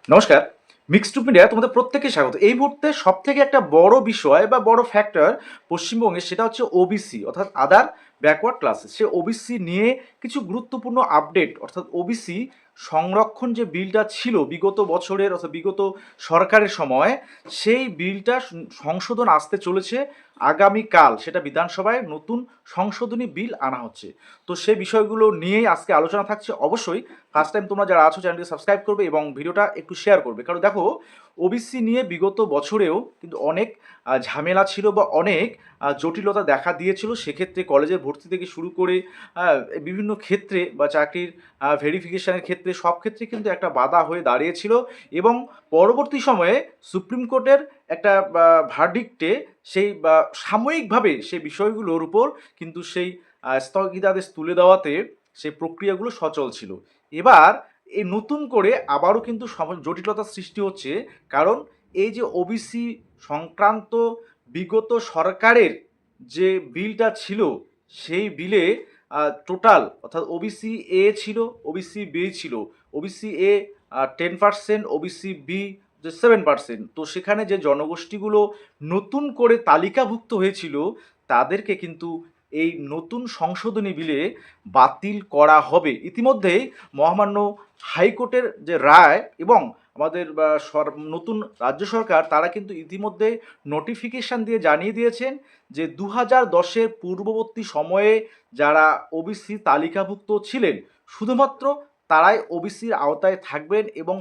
নমস্কার। Mixed two media তোমাদের প্রত্যেককে স্বাগত। এই মুহূর্তে সবথেকে একটা বড় বিষয় বা বড় ফ্যাক্টর পশ্চিমবঙ্গে, সেটা হচ্ছে ওবিসি অর্থাৎ আদার ব্যাকওয়ার্ড ক্লাসেস। সে ওবিসি নিয়ে কিছু গুরুত্বপূর্ণ আপডেট, অর্থাৎ ওবিসি সংরক্ষণ যে বিলটা ছিল বিগত বছরের অর্থাৎ বিগত সরকারের সময়, সেই বিলটা সংশোধন আসতে চলেছে আগামীকাল। সেটা বিধানসভায় নতুন সংশোধনী বিল আনা হচ্ছে। তো সেই বিষয়গুলো নিয়েই আজকে আলোচনা থাকছে। অবশ্যই ফার্স্ট টাইম তোমরা যারা আছো চ্যানেলটি সাবস্ক্রাইব করবে এবং ভিডিওটা একটু শেয়ার করবে, কারণ দেখো ওবিসি নিয়ে বিগত বছরেও কিন্তু অনেক ঝামেলা ছিল বা অনেক জটিলতা দেখা দিয়েছিল। সেক্ষেত্রে কলেজের ভর্তি থেকে শুরু করে বিভিন্ন ক্ষেত্রে বা চাকরির ভেরিফিকেশনের ক্ষেত্রে সব ক্ষেত্রে কিন্তু একটা বাধা হয়ে দাঁড়িয়েছিল। এবং পরবর্তী সময়ে সুপ্রিম কোর্টের একটা ভার্ডিক্টে সেই সাময়িকভাবে সেই বিষয়গুলোর উপর কিন্তু সেই স্থগিতাদেশ তুলে দেওয়াতে সেই প্রক্রিয়াগুলো সচল ছিল। এবার এই নতুন করে আবারও কিন্তু জটিলতার সৃষ্টি হচ্ছে, কারণ এই যে ওবিসি সংক্রান্ত বিগত সরকারের যে বিলটা ছিল, সেই বিলে টোটাল অর্থাৎ ওবিসি এ ছিল, ওবিসি বি ছিল। ওবিসি এ 10%, ওবিসি বি যে 7%। তো সেখানে যে জনগোষ্ঠীগুলো নতুন করে তালিকাভুক্ত হয়েছিল, তাদেরকে কিন্তু এই নতুন সংশোধনী বিলে বাতিল করা হবে। ইতিমধ্যেই মহামান্য হাইকোর্টের যে রায় এবং আমাদের নতুন রাজ্য সরকার, তারা কিন্তু ইতিমধ্যে নোটিফিকেশান দিয়ে জানিয়ে দিয়েছেন যে 2010-এর পূর্ববর্তী সময়ে যারা ওবিসি তালিকাভুক্ত ছিলেন, শুধুমাত্র তারাই ওবিসির আওতায় থাকবেন এবং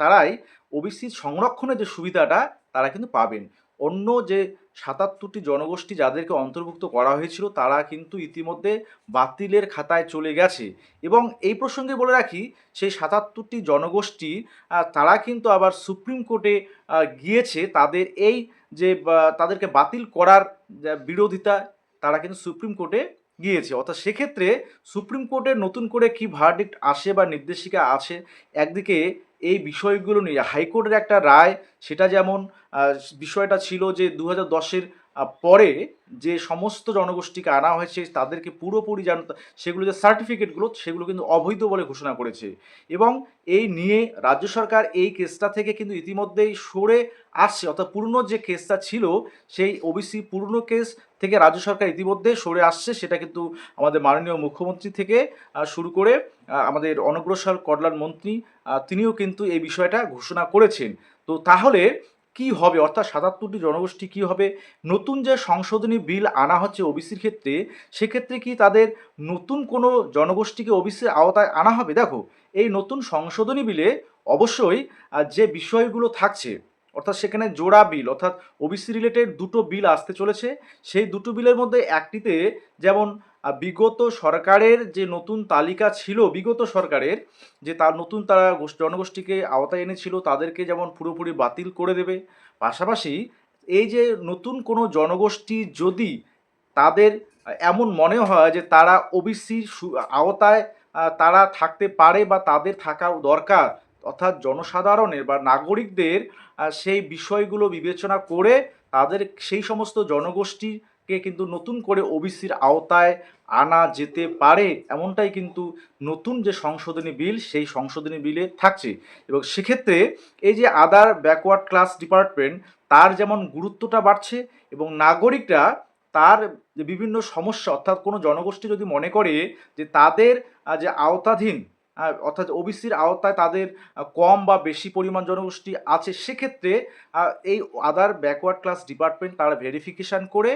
তারাই ওবিসি সংরক্ষণের যে সুবিধাটা তারা কিন্তু পাবেন। অন্য যে 77টি জনগোষ্ঠী যাদেরকে অন্তর্ভুক্ত করা হয়েছিল, তারা কিন্তু ইতিমধ্যে বাতিলের খাতায় চলে গেছে। এবং এই প্রসঙ্গে বলে রাখি, সেই 77টি জনগোষ্ঠী তারা কিন্তু আবার সুপ্রিম কোর্টে গিয়েছে তাদের এই যে তাদেরকে বাতিল করার বিরোধিতা, তারা কিন্তু সুপ্রিম কোর্টে গিয়েছে। অর্থাৎ সেক্ষেত্রে সুপ্রিম কোর্টের নতুন করে কি ভার্ডিক্ট আসে বা নির্দেশিকা আছে, একদিকে এই বিষয়গুলো নিয়ে হাইকোর্টের একটা রায়, সেটা যেমন বিষয়টা ছিল যে 2010-এর পরে যে সমস্ত জনগোষ্ঠীকে আনা হয়েছে তাদেরকে পুরোপুরি যেন সেগুলো যে সার্টিফিকেটগুলো সেগুলো কিন্তু অবৈধ বলে ঘোষণা করেছে। এবং এই নিয়ে রাজ্য সরকার এই কেসটা থেকে কিন্তু ইতিমধ্যেই সরে আসছে। অর্থাৎ পুরনো যে কেসটা ছিল, সেই ওবিসি পুরনো কেস থেকে রাজ্য সরকার ইতিমধ্যে সরে আসছে। সেটা কিন্তু আমাদের মাননীয় মুখ্যমন্ত্রী থেকে শুরু করে আমাদের অনগ্রসর কল্যাণ মন্ত্রী, তিনিও কিন্তু এই বিষয়টা ঘোষণা করেছেন। তো তাহলে কি হবে, অর্থাৎ 77টি জনগোষ্ঠী কি হবে? নতুন যে সংশোধনী বিল আনা হচ্ছে ওবিসির ক্ষেত্রে, সেক্ষেত্রে কি তাদের নতুন কোনো জনগোষ্ঠীকে ওবিসির আওতায় আনা হবে? দেখো, এই নতুন সংশোধনী বিলে অবশ্যই যে বিষয়গুলো থাকছে, অর্থাৎ সেখানে জোড়া বিল, অর্থাৎ ওবিসি রিলেটেড দুটো বিল আসতে চলেছে। সেই দুটো বিলের মধ্যে একটিতে যেমন বিগত সরকারের যে নতুন তালিকা ছিল, বিগত সরকারের যে তার নতুন তারা জনগোষ্ঠীকে আওতায় এনেছিল, তাদেরকে যেমন পুরোপুরি বাতিল করে দেবে। পাশাপাশি এই যে নতুন কোনো জনগোষ্ঠী যদি তাদের এমন মনে হয় যে তারা ওবিসির আওতায় তারা থাকতে পারে বা তাদের থাকা দরকার, অর্থাৎ জনসাধারণের বা নাগরিকদের সেই বিষয়গুলো বিবেচনা করে তাদের সেই সমস্ত জনগোষ্ঠীকে কিন্তু নতুন করে ওবিসির আওতায় আনা যেতে পারে, এমনটাই কিন্তু নতুন যে সংশোধনী বিল, সেই সংশোধনী বিলে থাকছে। এবং সেক্ষেত্রে এই যে আদার ব্যাকওয়ার্ড ক্লাস ডিপার্টমেন্ট, তার যেমন গুরুত্বটা বাড়ছে এবং নাগরিকরা তার যে বিভিন্ন সমস্যা, অর্থাৎ কোনো জনগোষ্ঠী যদি মনে করে যে তাদের যে আওতাধীন, অর্থাৎ ওবিসির আওতায় তাদের কম বা বেশি পরিমাণ জনগোষ্ঠী আছে, সেক্ষেত্রে এই আদার ব্যাকওয়ার্ড ক্লাস ডিপার্টমেন্ট তারা ভেরিফিকেশান করে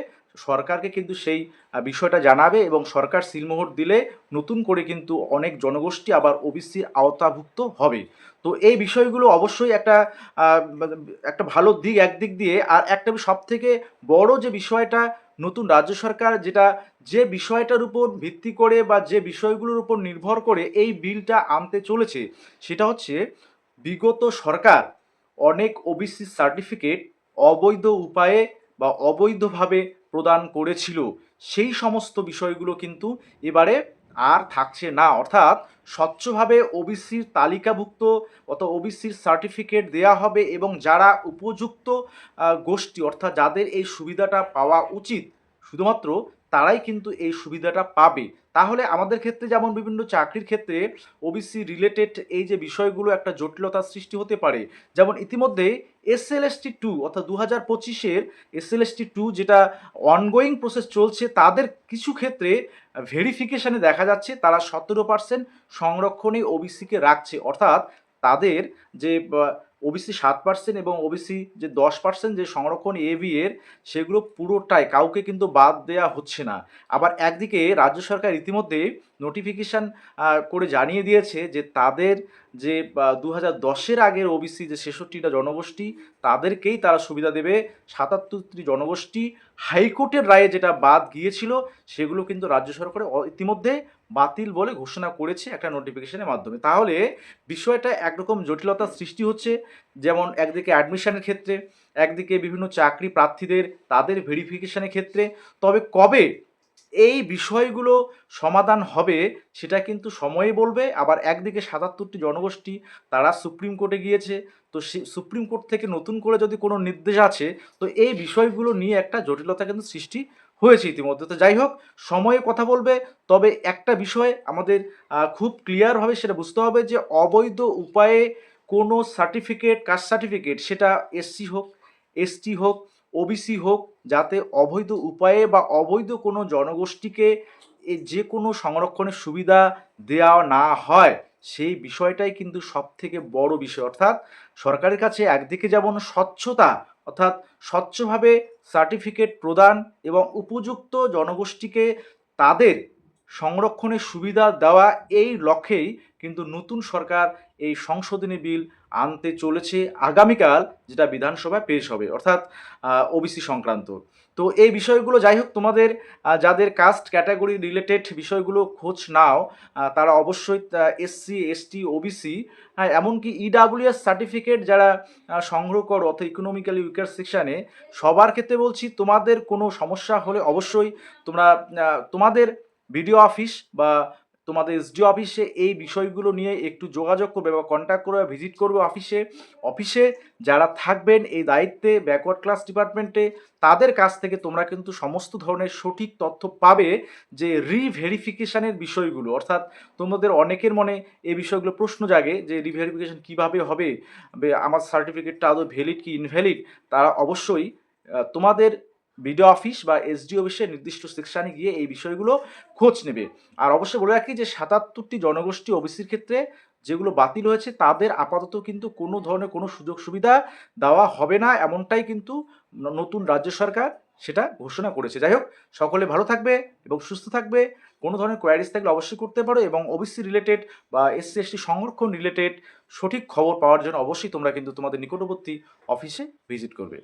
সরকারকে কিন্তু সেই বিষয়টা জানাবে এবং সরকার সিলমোহর দিলে নতুন করে কিন্তু অনেক জনগোষ্ঠী আবার ওবিসির আওতাভুক্ত হবে। তো এই বিষয়গুলো অবশ্যই একটা একটা ভালো দিক একদিক দিয়ে। আর একটা সব থেকে বড় যে বিষয়টা নতুন রাজ্য সরকার যেটা যে বিষয়টার উপর ভিত্তি করে বা যে বিষয়গুলোর উপর নির্ভর করে এই বিলটা আনতে চলেছে, সেটা হচ্ছে বিগত সরকার অনেক ওবিসি সার্টিফিকেট অবৈধ উপায়ে বা অবৈধভাবে প্রদান করেছিল। সেই সমস্ত বিষয়গুলো কিন্তু এবারে আর থাকছে না। অর্থাৎ স্বচ্ছভাবে ওবিসির তালিকাভুক্ত অথবা ওবিসির সার্টিফিকেট দেয়া হবে এবং যারা উপযুক্ত গোষ্ঠী, অর্থাৎ যাদের এই সুবিধাটা পাওয়া উচিত, শুধুমাত্র তারাই কিন্তু এই সুবিধাটা পাবে। তাহলে আমাদের ক্ষেত্রে যেমন বিভিন্ন চাকরির ক্ষেত্রে ওবিসি রিলেটেড এই যে বিষয়গুলো একটা জটিলতার সৃষ্টি হতে পারে, যেমন ইতিমধ্যে SLST 2 অর্থাৎ 2025-এর SLST 2 যেটা অনগোয়িং প্রসেস চলছে, তাদের কিছু ক্ষেত্রে ভেরিফিকেশানে দেখা যাচ্ছে তারা 17% সংরক্ষণে ওবিসিকে রাখছে, অর্থাৎ তাদের যে ওবিসি 7% এবং ওবিসি যে 10% যে সংরক্ষণ এবি এর, সেগুলো পুরোটাই কাউকে কিন্তু বাদ দেওয়া হচ্ছে না। আবার একদিকে রাজ্য সরকার ইতিমধ্যে নোটিফিকেশান করে জানিয়ে দিয়েছে যে তাদের যে 2010-এর আগের ওবিসি যে 66টা জনগোষ্ঠী, তাদেরকেই তারা সুবিধা দেবে। 77টি জনগোষ্ঠী হাইকোর্টের রায়ে যেটা বাদ গিয়েছিল, সেগুলো কিন্তু রাজ্য সরকার ইতিমধ্যে বাতিল বলে ঘোষণা করেছে একটা নোটিফিকেশনের মাধ্যমে। তাহলে বিষয়টা একরকম জটিলতার সৃষ্টি হচ্ছে, যেমন একদিকে অ্যাডমিশনের ক্ষেত্রে, একদিকে বিভিন্ন চাকরি প্রার্থীদের তাদের ভেরিফিকেশনের ক্ষেত্রে। তবে কবে এই বিষয়গুলো সমাধান হবে সেটা কিন্তু সময়ই বলবে। আবার একদিকে 77টি জনগোষ্ঠী তারা সুপ্রিম কোর্টে গিয়েছে, তো সুপ্রিম কোর্ট থেকে নতুন করে যদি কোনো নির্দেশ আছে, তো এই বিষয়গুলো নিয়ে একটা জটিলতা কিন্তু সৃষ্টি হয়েছে ইতিমধ্যে। তো যাই হোক, সময়ে কথা বলবে। তবে একটা বিষয় আমাদের খুব ক্লিয়ারভাবে সেটা বুঝতে হবে যে অবৈধ উপায়ে কোনো সার্টিফিকেট, কাস্ট সার্টিফিকেট, সেটা SC হোক, ST হোক, ওবিসি হোক, যাতে অবৈধ উপায়ে বা অবৈধ কোনো জনগোষ্ঠীকে যে কোনো সংরক্ষণের সুবিধা দেওয়া না হয়, সেই বিষয়টাই কিন্তু সব থেকে বড় বিষয়। অর্থাৎ সরকারের কাছে একদিকে যেমন স্বচ্ছতা, অর্থাৎ স্বচ্ছভাবে সার্টিফিকেট প্রদান এবং উপযুক্ত জনগোষ্ঠীকে তাদের সংরক্ষণের সুবিধা দেওয়া, এই লক্ষ্যেই কিন্তু নতুন সরকার এই সংশোধনী বিল আনতে চলেছে আগামীকাল, যেটা বিধানসভায় পেশ হবে, অর্থাৎ ওবিসি সংক্রান্ত। তো এই বিষয়গুলো যাই হোক, তোমাদের যাদের কাস্ট ক্যাটাগরি রিলেটেড বিষয়গুলো খোঁজ নাও, তারা অবশ্যই SC ST OBC, হ্যাঁ, এমনকি EWS সার্টিফিকেট যারা সংগ্রহ করো, অর্থাৎ ইকোনমিক্যালি উইকার সেকশানে, সবার ক্ষেত্রে বলছি, তোমাদের কোনো সমস্যা হলে অবশ্যই তোমরা তোমাদের বিডিও অফিস বা তোমাদের SDO অফিসে এই বিষয়গুলো নিয়ে একটু যোগাযোগ করবে বা কন্ট্যাক্ট করবে, ভিজিট করবে অফিসে যারা থাকবেন এই দায়িত্বে ব্যাকওয়ার্ড ক্লাস ডিপার্টমেন্টে, তাদের কাছ থেকে তোমরা কিন্তু সমস্ত ধরনের সঠিক তথ্য পাবে যে রিভেরিফিকেশানের বিষয়গুলো। অর্থাৎ তোমাদের অনেকের মনে এই বিষয়গুলো প্রশ্ন জাগে যে রিভেরিফিকেশান কিভাবে হবে, আমার সার্টিফিকেটটা আদৌ ভ্যালিড কি ইনভ্যালিড। তারা অবশ্যই তোমাদের বিডিও অফিস বা SDO অফিসের নির্দিষ্ট সেকশানে গিয়ে এই বিষয়গুলো খোঁজ নেবে। আর অবশ্যই বলে রাখি যে 77টি জনগোষ্ঠী ওবিসির ক্ষেত্রে যেগুলো বাতিল হয়েছে, তাদের আপাতত কিন্তু কোনো ধরনের কোনো সুযোগ সুবিধা দেওয়া হবে না, এমনটাই কিন্তু নতুন রাজ্য সরকার সেটা ঘোষণা করেছে। যাই হোক, সকলে ভালো থাকবে এবং সুস্থ থাকবে। কোনো ধরনের কোয়ারিজ থাকলে অবশ্যই করতে পারো, এবং ওবিসি রিলেটেড বা SC ST সংরক্ষণ রিলেটেড সঠিক খবর পাওয়ার জন্য অবশ্যই তোমরা কিন্তু তোমাদের নিকটবর্তী অফিসে ভিজিট করবে।